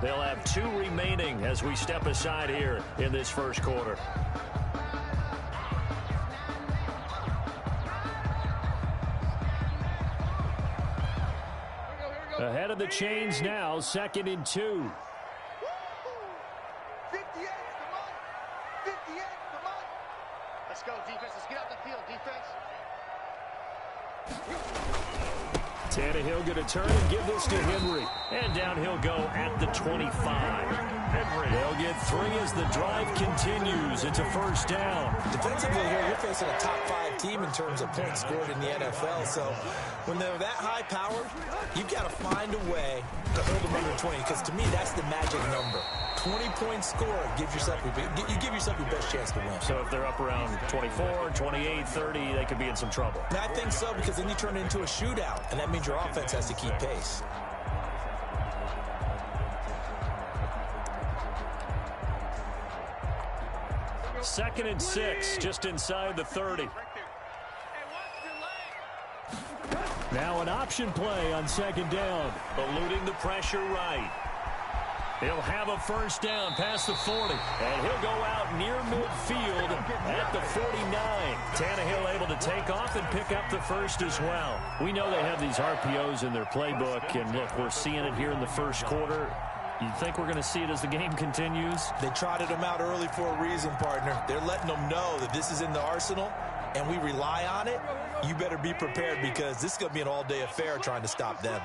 They'll have 2 remaining as we step aside here in this first quarter. Ahead of the chains now, 2nd and 2. 58, come on. 58, come on. Let's go, defense. Let's get out the field, defense. Tannehill going to turn and give this to Henry. And down he'll go at the 25. Henry. They'll get 3 as the drive continues. It's a first down. Defensively here, you're facing a top 5 team in terms of points scored in the NFL. So when they're that high powered, you've got to find a way to hold them under 20. Because to me, that's the magic number. 20-point score, you give yourself your best chance to win. So if they're up around 24, 28, 30, they could be in some trouble. And I think so, because then you turn it into a shootout, and that means your offense has to keep pace. Second and 6, just inside the 30. Now an option play on 2nd down, eluding the pressure right. He'll have a first down past the 40, and he'll go out near midfield at the 49. Tannehill able to take off and pick up the first as well. We know they have these RPOs in their playbook, and look, we're seeing it here in the first quarter. You think we're going to see it as the game continues? They trotted them out early for a reason, partner. They're letting them know that this is in the arsenal, and we rely on it. You better be prepared, because this is going to be an all-day affair trying to stop them.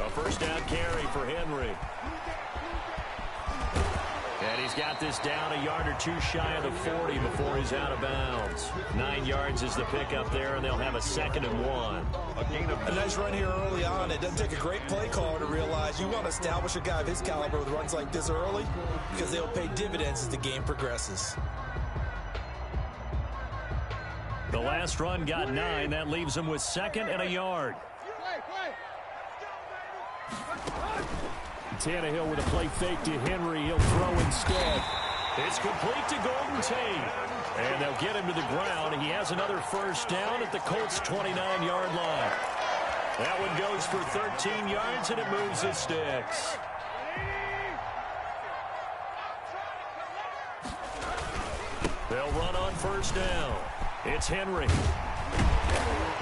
A first down carry for Henry. And he's got this down a yard or 2 shy of the 40 before he's out of bounds. 9 yards is the pickup there, and they'll have a 2nd and 1. A nice run here early on. It doesn't take a great play caller to realize you want to establish a guy of his caliber with runs like this early, because they'll pay dividends as the game progresses. The last run got 9. That leaves him with 2nd and a yard. Tannehill with a play fake to Henry. He'll throw instead. It's complete to Golden Tate. And they'll get him to the ground. He has another first down at the Colts' 29-yard line. That one goes for 13 yards, and it moves the sticks. They'll run on first down. It's Henry.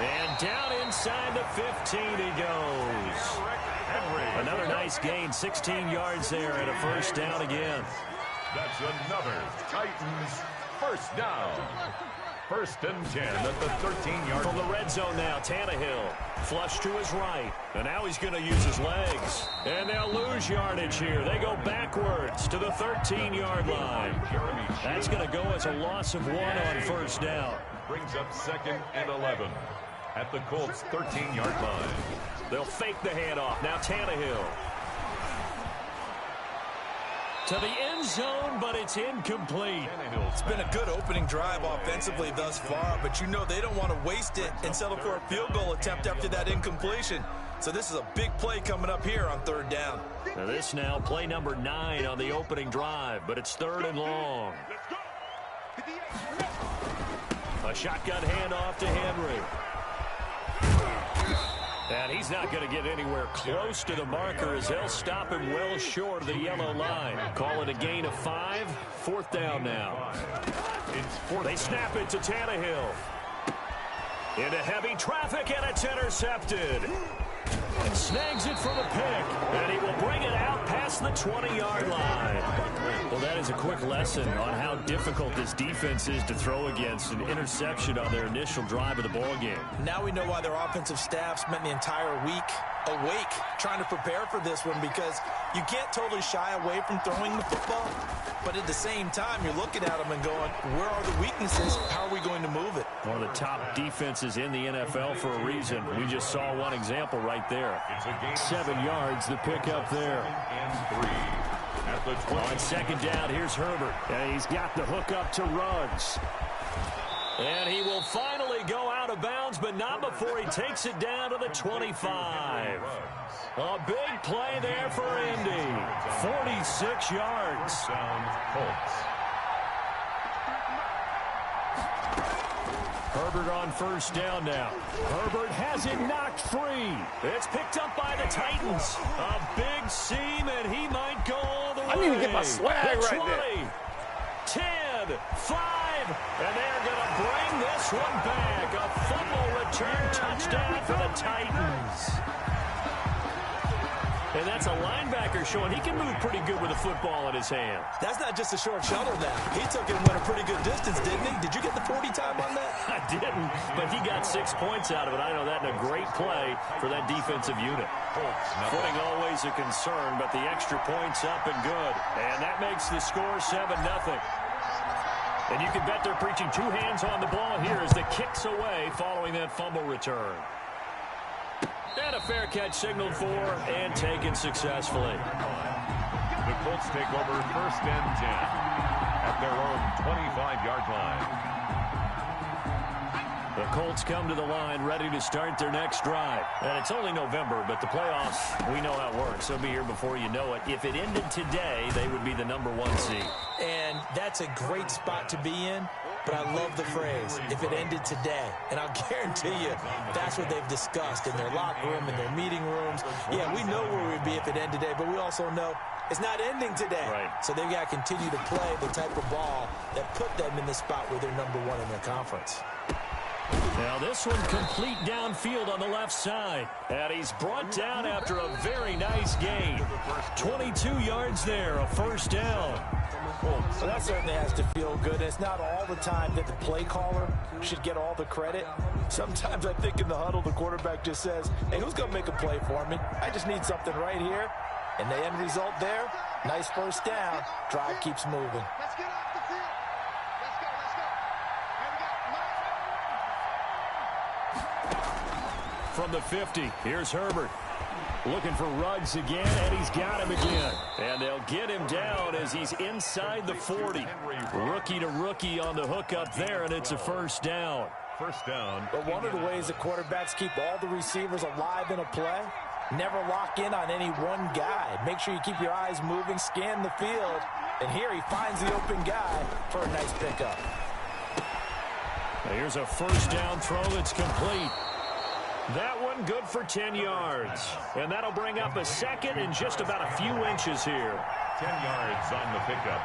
And down inside the 15 he goes. Another nice gain, 16 yards there, and a first down again. That's another Titans first down. 1st and 10 at the 13-yard From the red zone now, Tannehill. Flush to his right. And now he's going to use his legs. And they'll lose yardage here. They go backwards to the 13-yard line. That's going to go as a loss of 1 on first down. Brings up 2nd and 11 at the Colts' 13-yard line. They'll fake the handoff. Now Tannehill. To the end zone, but it's incomplete. It's been a good opening drive offensively thus far, but you know they don't want to waste it and settle for a field goal attempt after that incompletion. So this is a big play coming up here on 3rd down. Now this now, play number 9 on the opening drive, but it's 3rd and long. A shotgun handoff to Henry. And he's not going to get anywhere close to the marker as they'll stop him well short of the yellow line. Call it a gain of 5. 4th down now. They snap it to Tannehill. Into heavy traffic, and it's intercepted. And snags it for the pick. And he will bring it out past the 20-yard line. Well, that is a quick lesson on how difficult this defense is to throw against. An interception on their initial drive of the ballgame. Now we know why their offensive staff spent the entire week awake trying to prepare for this one, because you can't totally shy away from throwing the football. But at the same time, you're looking at them and going, where are the weaknesses? How are we going to move it? One of the top defenses in the NFL for a reason. We just saw one example right there. 7 yards, the pickup there. And 3 at the 20. On 2nd down, here's Herbert. And he's got the hook up to Ruggs. And he will finally go out of bounds, but not before he takes it down to the 25. A big play there for Indy. 46 yards. Herbert on first down now. Herbert has it knocked free. It's picked up by the Titans. seam, and he might go all the way. I need to get my swag The right 20, there. 10, 5, and they're going to bring this one back. A fumble return touchdown for the Titans. And that's a linebacker showing he can move pretty good with a football in his hand. That's not just a short shuttle now. He took it and went a pretty good distance, didn't he? Did you get the 40 time on that? I didn't, but he got 6 points out of it. I know that in a great play for that defensive unit. Footing always a concern, but the extra point's up and good. And that makes the score 7-0. And you can bet they're preaching 2 hands on the ball here as the kick's away following that fumble return. And a fair catch signaled for and taken successfully. The Colts take over 1st and 10 at their own 25-yard line. The Colts come to the line ready to start their next drive. And it's only November, but the playoffs, we know how it works. They'll be here before you know it. If it ended today, they would be the #1 seed. And that's a great spot to be in. But I love the phrase, if it ended today. And I'll guarantee you, that's what they've discussed in their locker room, in their meeting rooms. Yeah, we know where we'd be if it ended today, but we also know it's not ending today. Right. So they've got to continue to play the type of ball that put them in the spot where they're #1 in their conference. Now this one complete downfield on the left side. And he's brought down after a very nice gain. 22 yards there, a 1st down. So that certainly has to feel good. It's not all the time that the play caller should get all the credit. Sometimes I think in the huddle, the quarterback just says, hey, who's going to make a play for me? I just need something right here. And the end result there, nice 1st down. Drive keeps moving. Let's get off the field. Let's go, let's go. Here we go. From the 50, here's Herbert. Looking for Ruggs again, and he's got him again. And they'll get him down as he's inside the 40. Rookie to rookie on the hook up there, and it's a 1st down. 1st down. But one of the ways the quarterbacks keep all the receivers alive in a play, never lock in on any one guy. Make sure you keep your eyes moving, scan the field. And here he finds the open guy for a nice pickup. Now here's a 1st down throw that's complete. That one good for 10 yards. And that'll bring up a 2nd and just about a few inches here. 10 yards on the pickup.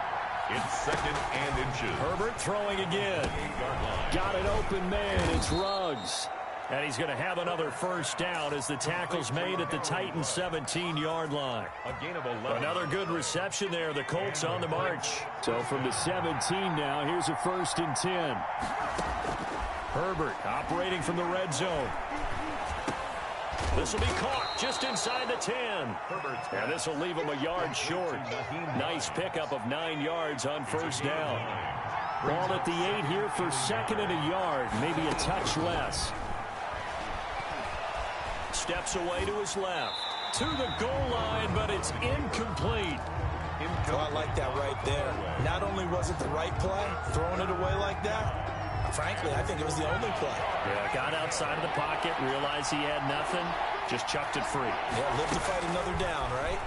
It's 2nd and inches. Herbert throwing again. 8-yard line. Got an open man. It's Ruggs. And he's going to have another 1st down as the tackle's made at the Titans' 17-yard line. A gain of 11. Another good reception there. The Colts on the march. So from the 17 now, here's a 1st and 10. Herbert operating from the red zone. This will be caught just inside the 10. And this will leave him a yard short. Nice pickup of 9 yards on 1st down. Ball at the 8 here for 2nd and a yard. Maybe a touch less. Steps away to his left. To the goal line, but it's incomplete. Oh, I like that right there. Not only was it the right play, throwing it away like that, frankly, I think it was the only play. Yeah, got outside of the pocket, realized he had nothing, just chucked it free. Yeah, live to fight another down, right?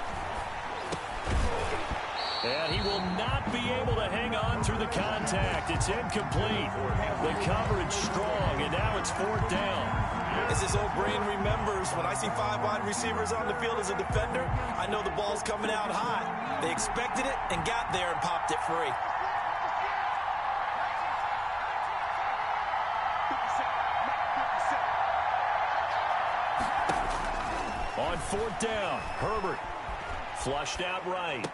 And he will not be able to hang on through the contact. It's incomplete. The coverage strong, and now it's 4th down. As his old brain remembers, when I see 5 wide receivers on the field as a defender, I know the ball's coming out hot. They expected it and got there and popped it free. On 4th down, Herbert flushed out right.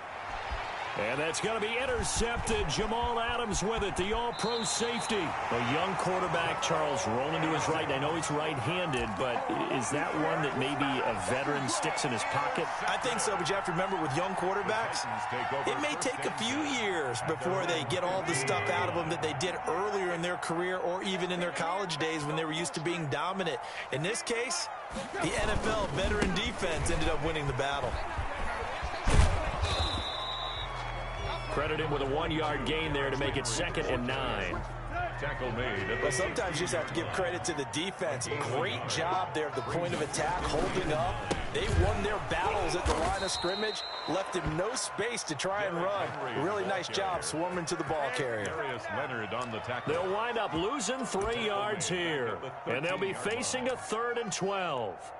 And that's going to be intercepted. Jamal Adams with it, the all-pro safety. A young quarterback, Charles, rolling to his right. I know he's right-handed, but is that one that maybe a veteran sticks in his pocket? I think so, but you have to remember with young quarterbacks, it may take a few years before they get all the stuff out of them that they did earlier in their career or even in their college days when they were used to being dominant. In this case, the NFL veteran defense ended up winning the battle. Credit him with a 1-yard gain there to make it 2nd and 9. Tackle made. But sometimes you just have to give credit to the defense. Great job there at the point of attack, holding up. They've won their battles at the line of scrimmage, left him no space to try and run. Really nice job swarming to the ball carrier. They'll wind up losing 3 yards here, and they'll be facing a 3rd and 12.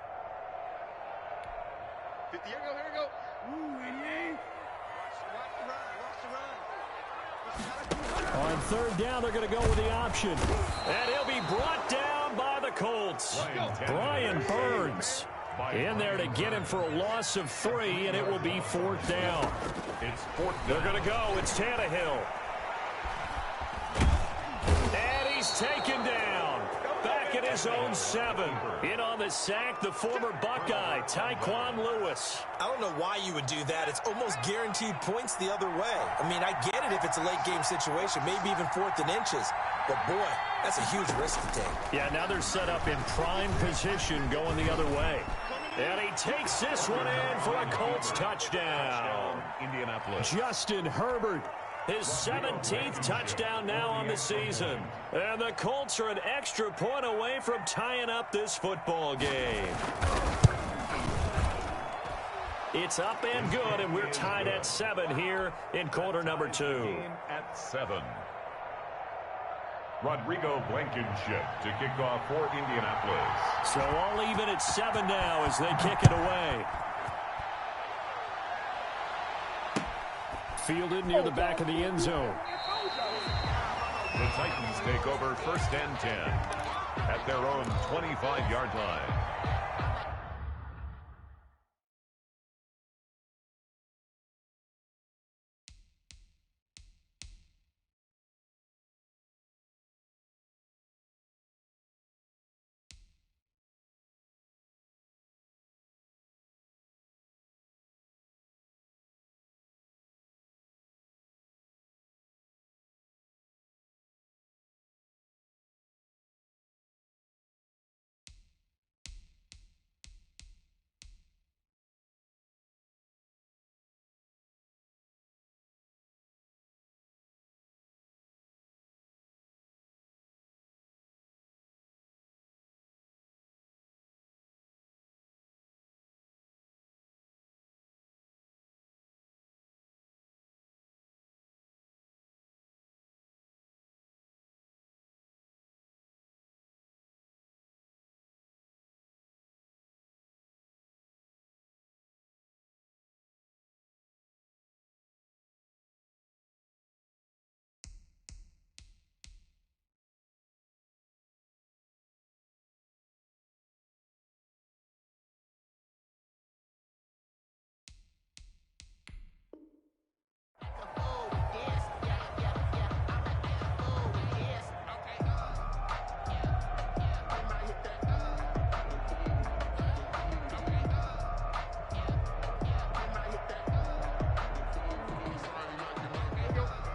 50, here we go. Ooh, 88. Watch the run. On third down, they're going to go with the option. And he'll be brought down by the Colts. Brian Burns in there to get him for a loss of 3, and it will be fourth down. It's fourth down. They're going to go. It's Tannehill. And he's taken down. Back at his own 7. In on the sack, the former Buckeye, Tyquan Lewis. I don't know why you would do that. It's almost guaranteed points the other way. I mean, I get it if it's a late-game situation, maybe even 4th and inches. But, boy, that's a huge risk to take. Yeah, now they're set up in prime position going the other way. And he takes this one in for a Colts touchdown. Indianapolis. Justin Herbert, his 17th touchdown now on the season. And the Colts are an extra point away from tying up this football game. It's up and good, and we're tied at 7 here in quarter number 2. At 7. Rodrigo Blankenship to kick off for Indianapolis. So all even at 7 now as they kick it away. Fielded near the back of the end zone. The Titans take over 1st and 10 at their own 25-yard line.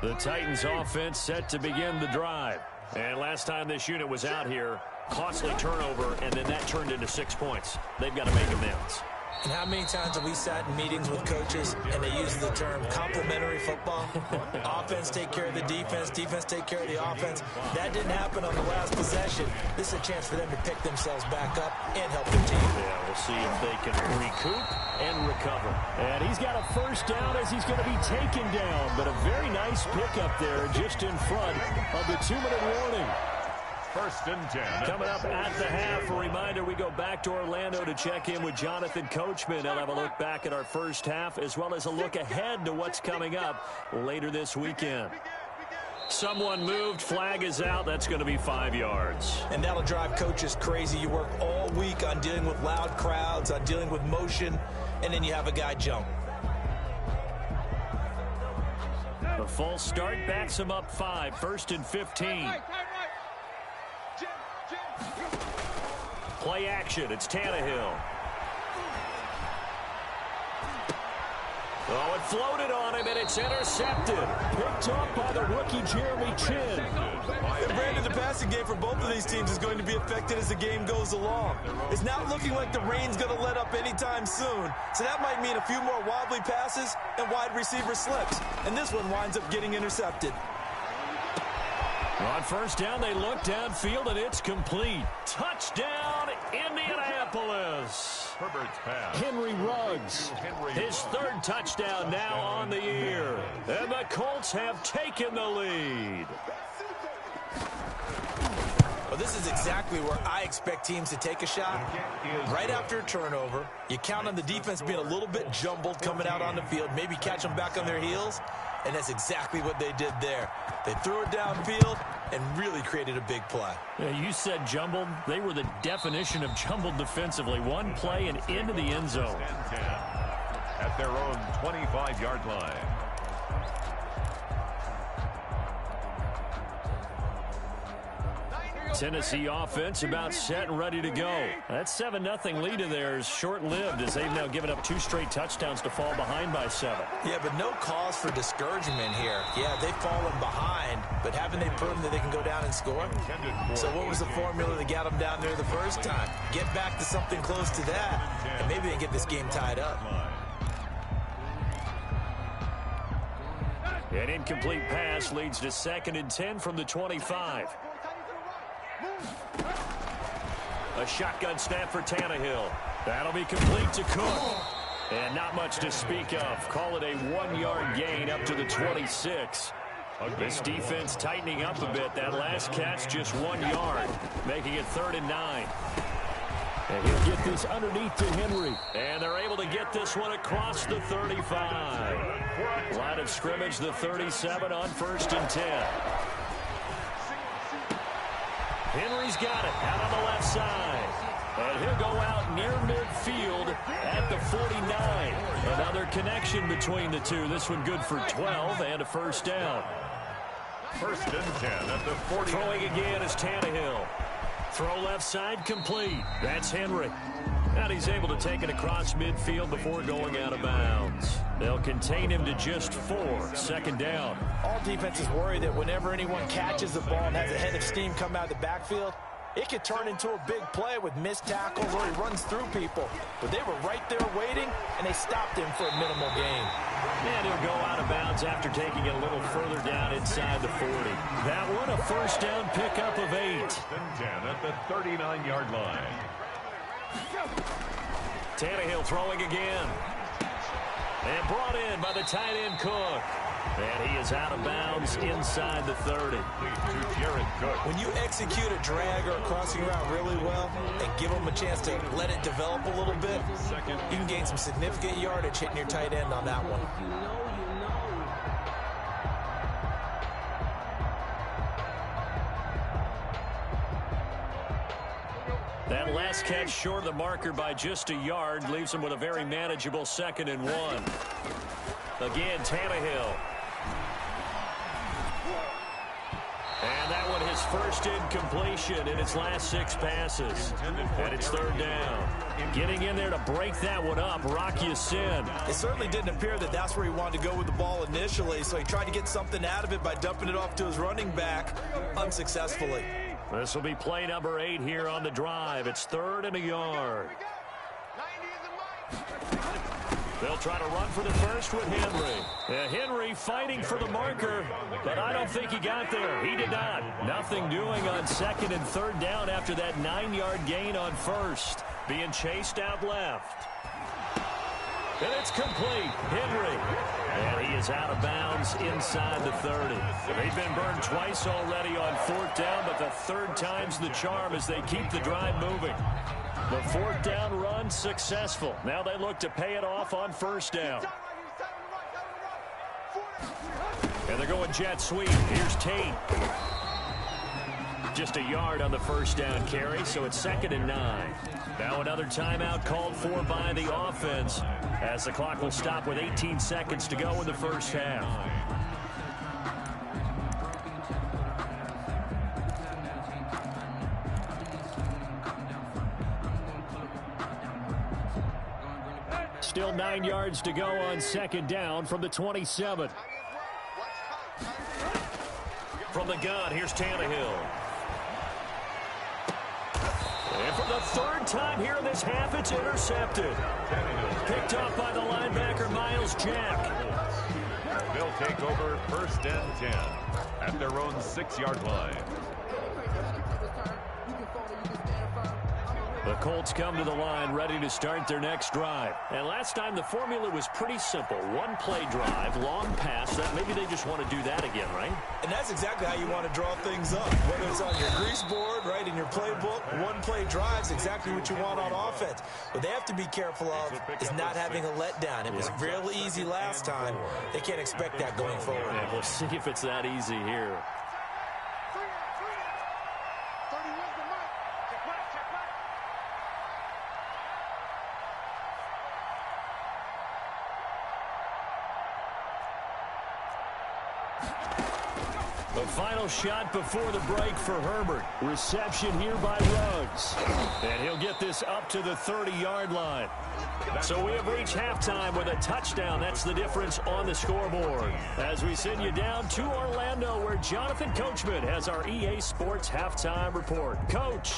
The Titans offense set to begin the drive. And last time this unit was out here, costly turnover, and then that turned into 6 points. They've got to make amends. And how many times have we sat in meetings with coaches and they use the term complementary football? Offense take care of the defense, defense take care of the offense. That didn't happen on the last possession. This is a chance for them to pick themselves back up and help their team. Yeah, we'll see if they can recoup and recover. And he's got a first down as he's going to be taken down, but a very nice pickup there just in front of the 2-minute warning. 1st and 10. Coming up at the half, a reminder, we go back to Orlando to check in with Jonathan Coachman. They'll have a look back at our first half as well as a look ahead to what's coming up later this weekend. Someone moved, flag is out, that's going to be 5 yards. And that'll drive coaches crazy. You work all week on dealing with loud crowds, on dealing with motion, and then you have a guy jump. The false start backs him up 5, 1st and 15. Play action, it's Tannehill. Oh, it floated on him, and it's intercepted. Picked off by the rookie Jeremy Chin. And Brandon, the passing game for both of these teams is going to be affected as the game goes along. It's not looking like the rain's going to let up anytime soon, so that might mean a few more wobbly passes and wide receiver slips. And this one winds up getting intercepted. On first down, they look downfield, and it's complete. Touchdown, Indianapolis. Herbert's pass. Henry Ruggs, his 3rd touchdown now on the year. And the Colts have taken the lead. Well, this is exactly where I expect teams to take a shot. Right after a turnover, you count on the defense being a little bit jumbled coming out on the field, maybe catch them back on their heels, and that's exactly what they did there. They threw it downfield and really created a big play. Yeah, you said jumbled. They were the definition of jumbled defensively. One play and into the end zone. At their own 25-yard line. Tennessee offense about set and ready to go. That 7-0 lead of theirs short-lived as they've now given up 2 straight touchdowns to fall behind by 7. Yeah, but no cause for discouragement here. Yeah, they've fallen behind, but haven't they proven that they can go down and score? So what was the formula that got them down there the first time? Get back to something close to that, and maybe they get this game tied up. An incomplete pass leads to 2nd and 10 from the 25. A shotgun snap for Tannehill. That'll be complete to Cook. And not much to speak of. Call it a 1-yard gain up to the 26. This defense tightening up a bit. That last catch just 1 yard, making it 3rd and 9. And he'll get this underneath to Henry. And they're able to get this one across the 35. Line of scrimmage, the 37 on 1st and 10. Henry's got it out on the left side. And he'll go out near midfield at the 49. Another connection between the two. This one good for 12 and a 1st down. 1st and 10 at the 40. Throwing again is Tannehill. Throw left side complete. That's Henry. And he's able to take it across midfield before going out of bounds. They'll contain him to just 4. 2nd down. All defenses worry that whenever anyone catches the ball and has a head of steam come out of the backfield, it could turn into a big play with missed tackles or he runs through people. But they were right there waiting, and they stopped him for a minimal gain. And he'll go out of bounds after taking it a little further down inside the 40. That one a 1st down pickup of 8. 1st and 10 at the 39-yard line. Tannehill throwing again. And brought in by the tight end Cook. And he is out of bounds inside the 30. When you execute a drag or a crossing route really well and give them a chance to let it develop a little bit, you can gain some significant yardage hitting your tight end on that one. That last catch short of the marker by just a yard leaves him with a very manageable 2nd and 1. Again, Tannehill. And that one his 1st incompletion in its last 6 passes. And it's 3rd down. Getting in there to break that one up, Rock Ya-Sin. It certainly didn't appear that that's where he wanted to go with the ball initially, so he tried to get something out of it by dumping it off to his running back unsuccessfully. This will be play number 8 here on the drive. It's 3rd and a yard. They'll try to run for the first with Henry. Henry fighting for the marker, but I don't think he got there. He did not. Nothing doing on 2nd and 3rd down after that 9-yard gain on 1st. Being chased out left. And it's complete. Henry. And he is out of bounds inside the 30. They've been burned twice already on 4th down, but the 3rd time's the charm as they keep the drive moving. The 4th down run successful. Now they look to pay it off on 1st down. And they're going jet sweep. Here's Tate. Just a yard on the 1st down carry, so it's 2nd and 9. Now another timeout called for by the offense as the clock will stop with 18 seconds to go in the 1st half. Still 9 yards to go on 2nd down from the 27. From the gun, here's Tannehill. And for the 3rd time here in this half, it's intercepted. Picked off by the linebacker, Miles Jack. They'll take over 1st and 10 at their own 6-yard line. The Colts come to the line ready to start their next drive. And last time the formula was pretty simple. One play drive, long pass. That maybe they just want to do that again, right? And that's exactly how you want to draw things up. Whether it's on your grease board, right, in your playbook, one play drive's exactly what you want on offense. What they have to be careful of is not having a letdown. It was real easy last time. They can't expect that going forward. Yeah, we'll see if it's that easy here. The final shot before the break for Herbert. Reception here by Ruggs. And he'll get this up to the 30-yard line. So we have reached halftime with a touchdown. That's the difference on the scoreboard. As we send you down to Orlando, where Jonathan Coachman has our EA Sports halftime report. Coach.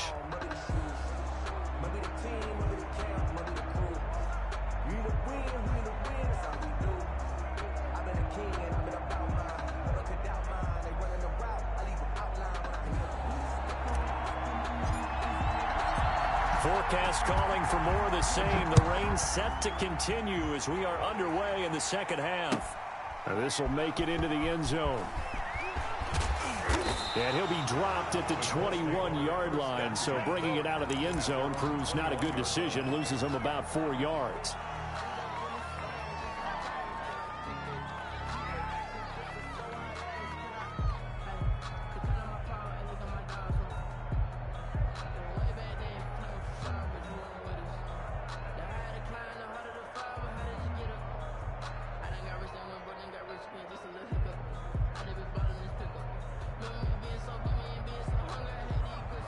Forecast calling for more of the same. The rain set to continue as we are underway in the second half. Now this will make it into the end zone. And he'll be dropped at the 21-yard line. So bringing it out of the end zone proves not a good decision. Loses him about 4 yards.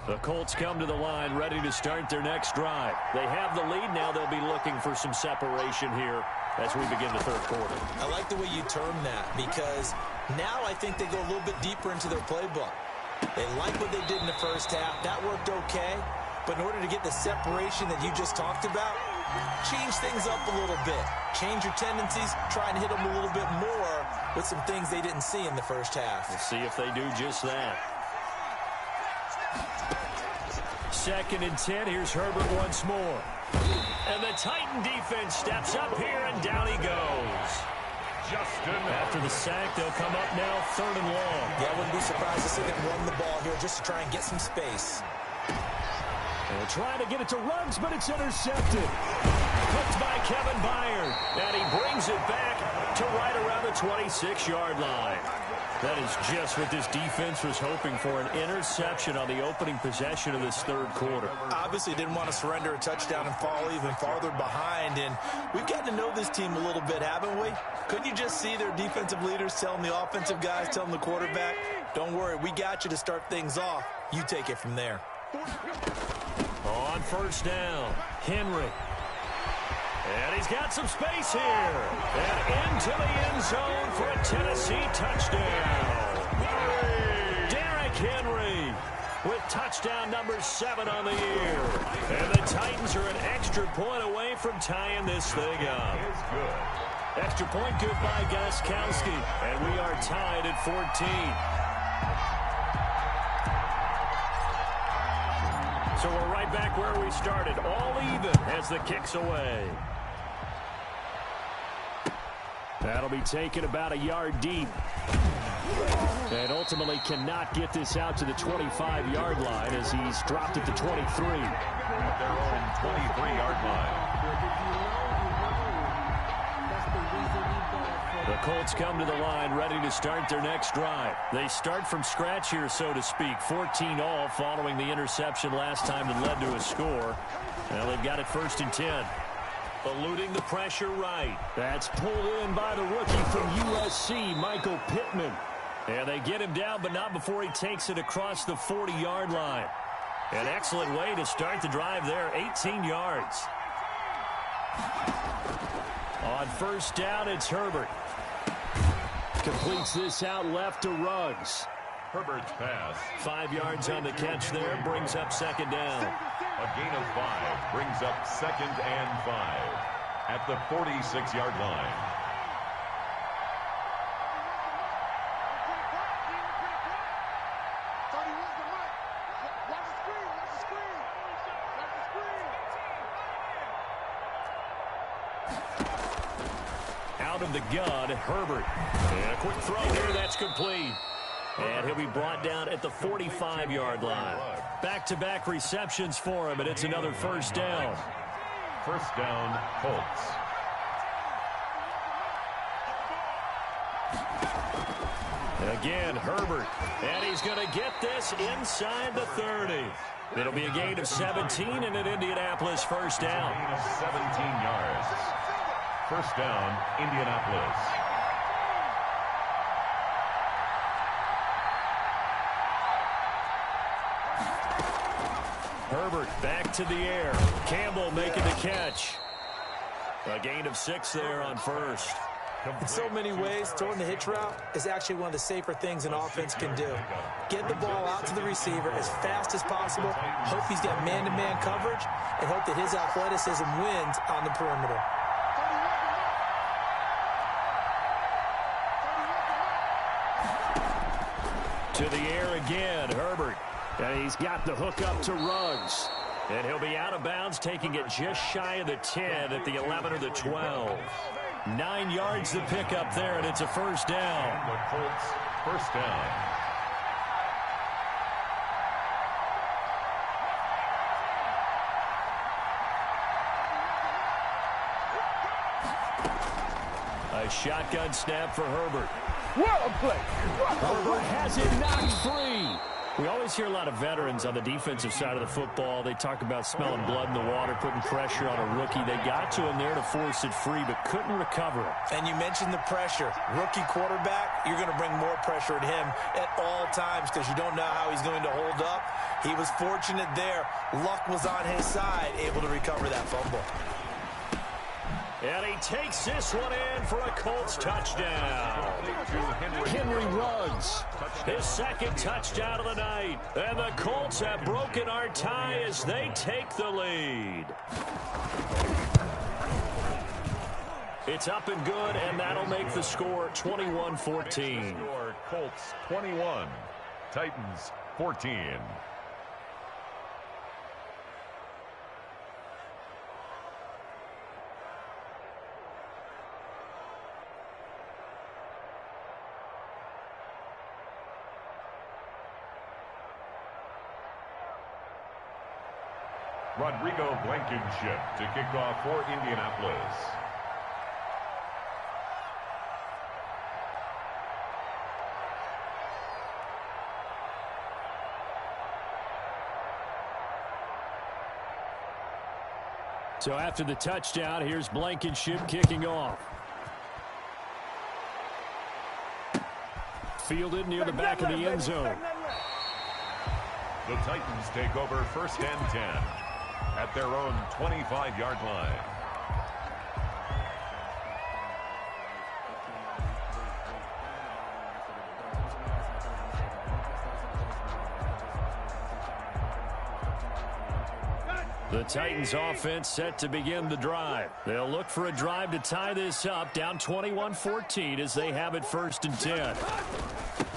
The Colts come to the line ready to start their next drive. They have the lead. Now they'll be looking for some separation here as we begin the third quarter. I like the way you term that because now I think they go a little bit deeper into their playbook. They like what they did in the first half. That worked okay. But in order to get the separation that you just talked about, change things up a little bit. Change your tendencies. Try and hit them a little bit more with some things they didn't see in the first half. We'll see if they do just that. 2nd and 10. Here's Herbert once more. And the Titan defense steps up here, and down he goes. After the sack, they'll come up now 3rd and long. Yeah, I wouldn't be surprised to see them run the ball here just to try and get some space. And they'll try to get it to Ruggs, but it's intercepted. Hooked by Kevin Byard. And he brings it back to right around the 26-yard line. That is just what this defense was hoping for, an interception on the opening possession of this third quarter. Obviously didn't want to surrender a touchdown and fall even farther behind, and we've gotten to know this team a little bit, haven't we? Couldn't you just see their defensive leaders telling the offensive guys, telling the quarterback, don't worry, we got you to start things off. You take it from there. On 1st down, Henry. And he's got some space here. And into the end zone for a Tennessee touchdown. Derrick Henry with touchdown number 7 on the year. And the Titans are an extra point away from tying this thing up. Extra point good by Gostkowski. And we are tied at 14. So we're right back where we started. All even as the kick's away. That'll be taken about a yard deep. And ultimately cannot get this out to the 25-yard line as he's dropped at the 23. At their own 23-yard line. The Colts come to the line ready to start their next drive. They start from scratch here, so to speak. 14 all following the interception last time that led to a score. Now they've got it 1st and 10. Eluding the pressure right. That's pulled in by the rookie from USC, Michael Pittman. And they get him down, but not before he takes it across the 40-yard line. An excellent way to start the drive there, 18 yards. On 1st down, it's Herbert. Completes this out left to Ruggs. Herbert's pass. 5 yards on the catch there, brings up 2nd down. A gain of 5 brings up 2nd and 5 at the 46-yard line. Watch the screen. out of the gun, Herbert. And a quick throw here, that's complete. And he'll be brought down at the 45-yard line. Back-to-back receptions for him, and it's another first down. First down, Colts. Again, Herbert. And he's going to get this inside the 30. It'll be a gain of 17 and an Indianapolis first down. Gain of 17 yards. First down, Indianapolis. Herbert back to the air. Campbell making the catch. A gain of 6 there on first. In so many ways, throwing the hitch route is actually one of the safer things an offense can do. Get the ball out to the receiver as fast as possible, hope he's got man-to-man coverage, and hope that his athleticism wins on the perimeter. To the air again, Herbert. And he's got the hook up to Ruggs. And he'll be out of bounds, taking it just shy of the 10 at the 11 or the 12. 9 yards to pick up there, and it's a first down. The Colts, first down. A shotgun snap for Herbert. What a play. Herbert has it knocked free. We always hear a lot of veterans on the defensive side of the football. They talk about smelling blood in the water, putting pressure on a rookie. They got to him there to force it free, but couldn't recover it. And you mentioned the pressure. Rookie quarterback, you're going to bring more pressure at him at all times because you don't know how he's going to hold up. He was fortunate there. Luck was on his side, able to recover that fumble. And he takes this one in for a Colts touchdown. Henry Ruggs, his second touchdown of the night. And the Colts have broken our tie as they take the lead. It's up and good, and that'll make the score 21-14. Colts 21, Titans 14. Rodrigo Blankenship to kick off for Indianapolis. So after the touchdown, here's Blankenship kicking off. Fielded near the back of the end zone. The Titans take over first and 10 at their own 25-yard line. The Titans offense set to begin the drive. They'll look for a drive to tie this up, down 21-14 as they have it first and 10.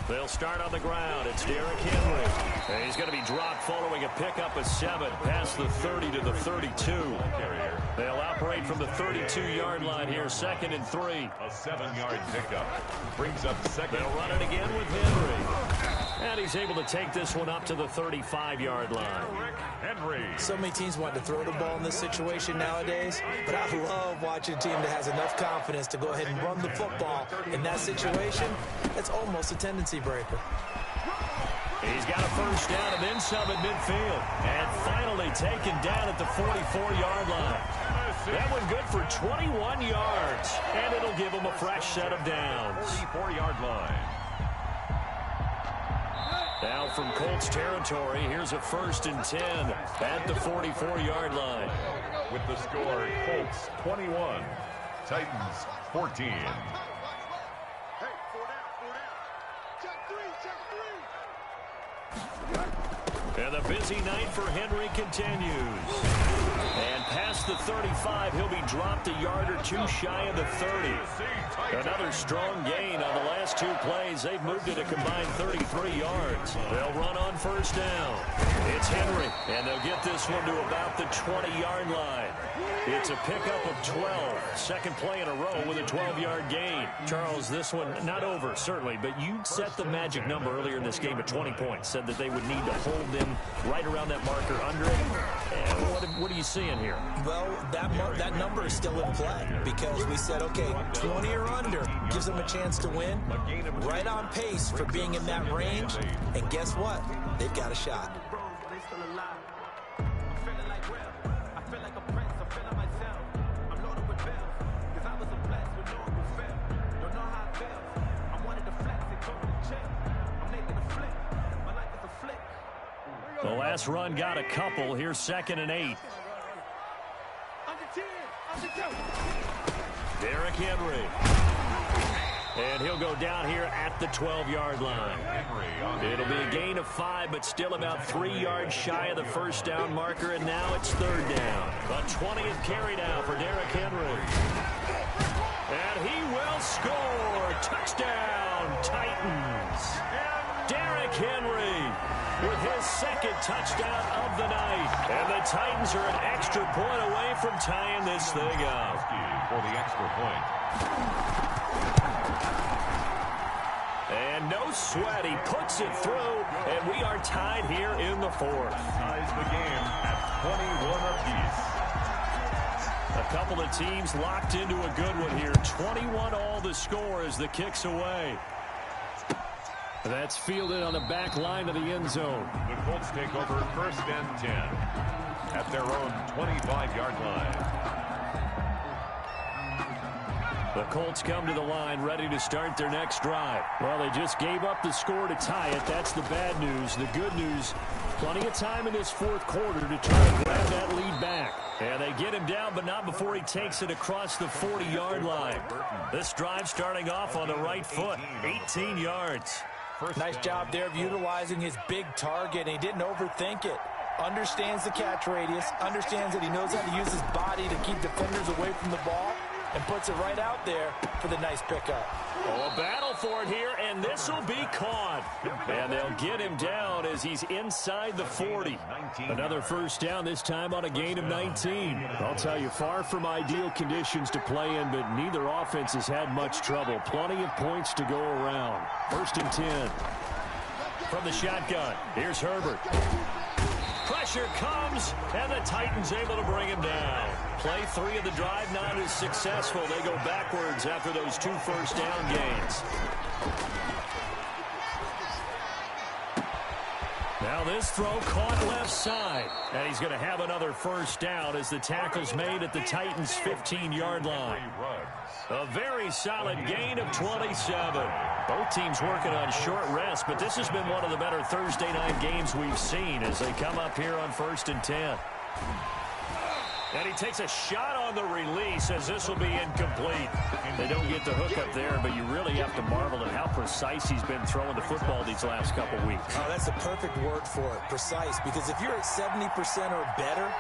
They'll start on the ground. It's Derrick Henry. And he's going to be dropped following a pickup of 7 past the 30 to the 32. They'll operate from the 32-yard line here, second and 3. A 7-yard pickup brings up second. They'll run it again with Henry. And he's able to take this one up to the 35-yard line. Henry. So many teams want to throw the ball in this situation nowadays, but I love watching a team that has enough confidence to go ahead and run the football. In that situation, that's almost a tendency breaker. He's got a first down and then some at midfield. And finally taken down at the 44-yard line. That one good for 21 yards. And it'll give him a fresh set of downs. 44-yard line. Now from Colts territory, here's a first and 10 at the 44-yard line. With the score, Colts 21, Titans 14. Hey, 4 down. Check three. And the busy night for Henry continues. And past the 35, he'll be dropped a yard or two shy of the 30. Another strong gain on the last two plays. They've moved it a combined 33 yards. They'll run on first down. It's Henry, and they'll get this one to about the 20-yard line. It's a pickup of 12. Second play in a row with a 12-yard gain. Charles, this one not over, certainly, but you set the magic number earlier in this game at 20 points. Said that they would need to hold them right around that marker under it. And what are you seeing here? Well, that number is still in play because we said, okay, 20 or under gives them a chance to win. Right on pace for being in that range. And guess what? They've got a shot. The last run got a couple. Here's 2nd and 8. Derrick Henry. And he'll go down here at the 12-yard line. It'll be a gain of 5, but still about 3 yards shy of the first down marker, and now it's 3rd down. A 20th carry down for Derrick Henry. And he will score. Touchdown, Titans. Derrick Henry with his 2nd touchdown of the night. And the Titans are an extra point away from tying this thing up. For the extra point. And no sweat. He puts it through, and we are tied here in the 4th. Ties the game at 21 apiece. A couple of teams locked into a good one here. 21 all the score as the kick's away. That's fielded on the back line of the end zone. The Colts take over 1st and 10 at their own 25-yard line. The Colts come to the line ready to start their next drive. Well, they just gave up the score to tie it. That's the bad news. The good news, plenty of time in this 4th quarter to try and grab that lead back. And they get him down, but not before he takes it across the 40-yard line. This drive starting off on the right foot, 18 yards. Nice job there of utilizing his big target. He didn't overthink it. Understands the catch radius, understands that he knows how to use his body to keep defenders away from the ball, and puts it right out there for the nice pickup. Oh, a battle for it here, and this will be caught. And they'll get him down as he's inside the 40. Another first down, this time on a gain of 19. I'll tell you, far from ideal conditions to play in, but neither offense has had much trouble. Plenty of points to go around. 1st and 10. From the shotgun, here's Herbert. Pressure comes, and the Titans able to bring him down. Play 3 of the drive not as successful. They go backwards after those 2 first down gains. Now this throw caught left side. And he's going to have another first down as the tackle's made at the Titans' 15-yard line. A very solid gain of 27. Both teams working on short rest, but this has been one of the better Thursday night games we've seen as they come up here on 1st and 10. And he takes a shot on the release as this will be incomplete. They don't get the hook up there, but you really have to marvel at how precise he's been throwing the football these last couple weeks. Oh, that's the perfect word for it, precise, because if you're at 70% or better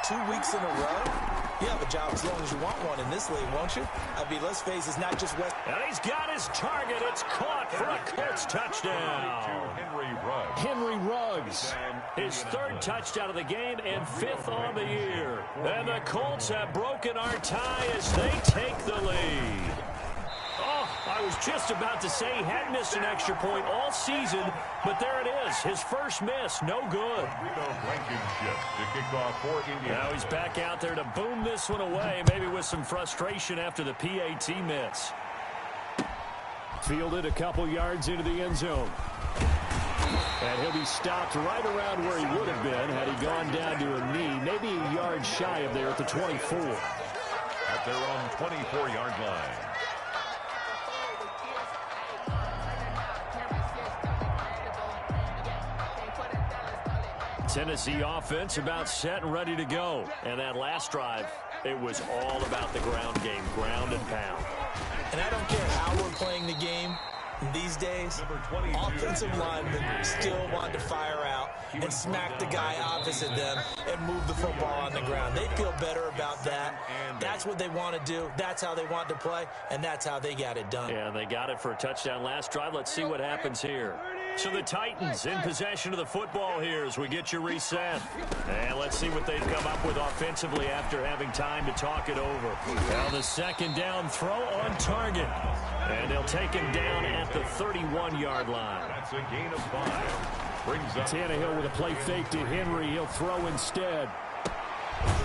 2 weeks in a row, you have a job as long as you want one in this league, won't you? I mean, let's face it, it's not just West. And he's got his target. It's caught for a Colts touchdown. Henry Ruggs, his 3rd touchdown of the game and 5th on the year. And the Colts have broken our tie as they take the lead. Oh, I was just about to say he hadn't missed an extra point all season, but there it is, his first miss, no good. Now he's back out there to boom this one away, maybe with some frustration after the PAT miss. Fielded a couple yards into the end zone. And he'll be stopped right around where he would have been had he gone down to a knee, maybe a yard shy of there at the 24. At their own 24-yard line. Tennessee offense about set and ready to go. And that last drive, it was all about the ground game, ground and pound. And I don't care how we're playing the game. These days, offensive linemen still want to fire out and smack the guy opposite them and move the football on the ground. They feel better about that. That's what they want to do. That's how they want to play, and that's how they got it done. Yeah, they got it for a touchdown last drive. Let's see what happens here. So the Titans in possession of the football here as we get you reset. And let's see what they've come up with offensively after having time to talk it over. Now the second down throw on target. And they'll take him down at the 31-yard line. That's a gain of 5. Brings up Tannehill with a play fake to Henry. He'll throw instead.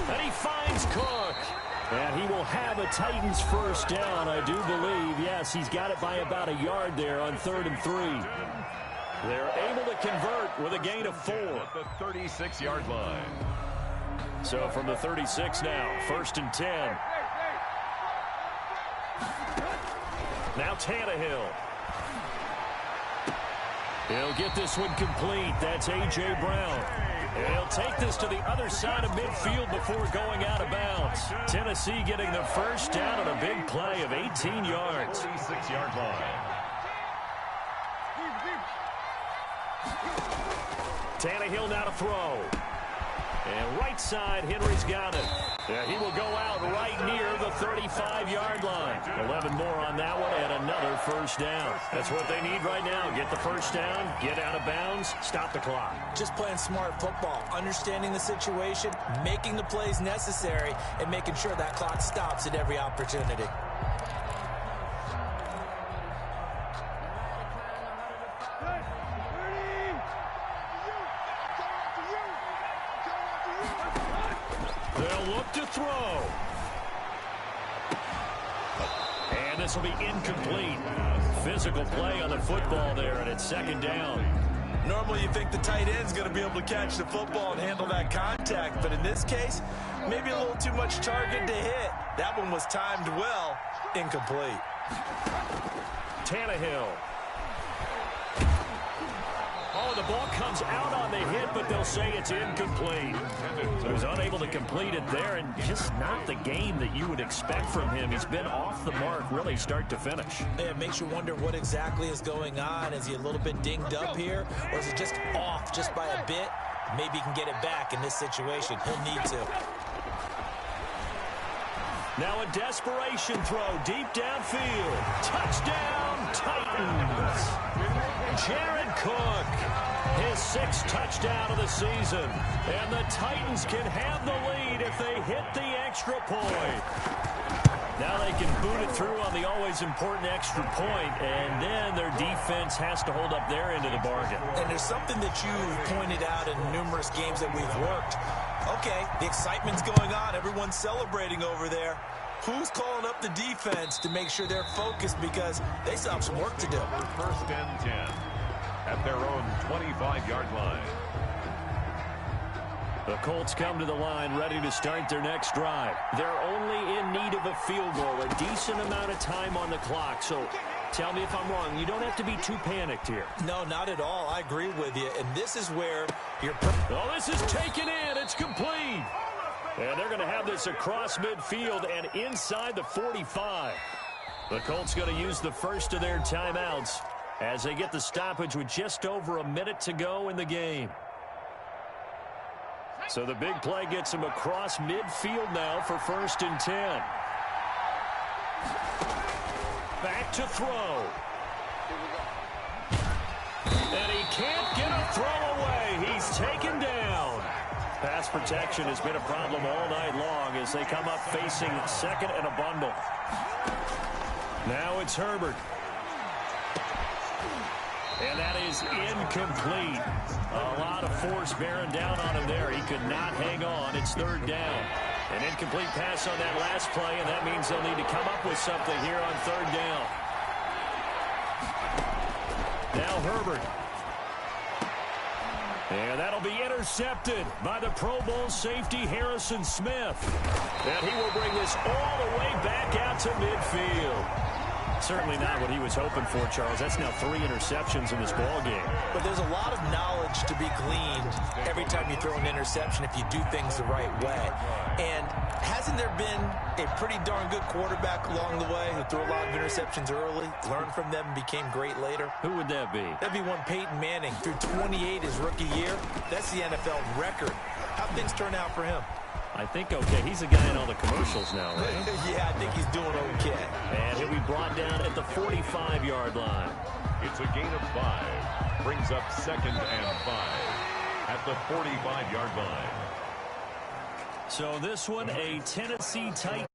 And he finds Cook. And he will have a Titans first down, I do believe. Yes, he's got it by about a yard there on 3rd and 3. They're able to convert with a gain of 4. at the 36-yard line. So from the 36 now, 1st and 10. Now Tannehill. He'll get this one complete. That's A.J. Brown. And he'll take this to the other side of midfield before going out of bounds. Tennessee getting the first down on a big play of 18 yards. 36-yard line. Tannehill now to throw. And right side, Henry's got it. Yeah, he will go out right near the 35-yard line. 11 more on that one and another first down. That's what they need right now. Get the first down, get out of bounds, stop the clock. Just playing smart football, understanding the situation, making the plays necessary, and making sure that clock stops at every opportunity. They'll look to throw. And this will be incomplete. Physical play on the football there, and it's second down. Normally you think the tight end's going to be able to catch the football and handle that contact, but in this case, maybe a little too much target to hit. That one was timed well, incomplete. Tannehill. Oh, the ball comes out on the hit, but they'll say it's incomplete. So he's unable to complete it there, and just not the game that you would expect from him. He's been off the mark, really, start to finish. Yeah, it makes you wonder what exactly is going on. Is he a little bit dinged up here, or is it just off just by a bit? Maybe he can get it back in this situation. He'll need to. Now a desperation throw deep downfield. Touchdown, Titans. Jared Cook, his 6th touchdown of the season. And the Titans can have the lead if they hit the extra point. Now they can boot it through on the always important extra point, and then their defense has to hold up their end of the bargain. And there's something that you've pointed out in numerous games that we've worked. Okay, the excitement's going on. Everyone's celebrating over there. Who's calling up the defense to make sure they're focused, because they still have some work to do. 1st and 10 at their own 25-yard line. The Colts come to the line ready to start their next drive. They're only in need of a field goal, a decent amount of time on the clock. So tell me if I'm wrong. You don't have to be too panicked here. No, not at all. I agree with you. And this is where you're... Oh, this is taken in. It's complete. And they're going to have this across midfield and inside the 45. The Colts going to use the first of their timeouts as they get the stoppage with just over a minute to go in the game. So the big play gets them across midfield now for 1st and 10. Back to throw. And he can't get a throw away. He's taken down. Pass protection has been a problem all night long as they come up facing 2nd and a bundle. Now it's Herbert. And that is incomplete. A lot of force bearing down on him there. He could not hang on. It's 3rd down. An incomplete pass on that last play, and that means they'll need to come up with something here on 3rd down. Now Herbert. And that'll be intercepted by the Pro Bowl safety Harrison Smith. And he will bring this all the way back out to midfield. Certainly not what he was hoping for, Charles. That's now 3 interceptions in this ball game. But there's a lot of knowledge to be gleaned every time you throw an interception if you do things the right way. And hasn't there been a pretty darn good quarterback along the way who threw a lot of interceptions early, learned from them, and became great later? Who would that be? That'd be one Peyton Manning. Threw 28 his rookie year. That's the NFL record. How'd things turn out for him? I think okay. He's a guy in all the commercials now, right? Yeah, I think he's doing okay. And he'll be brought down at the 45-yard line. It's a gain of 5. Brings up 2nd and 5 at the 45-yard line. So this one, a Tennessee Titans.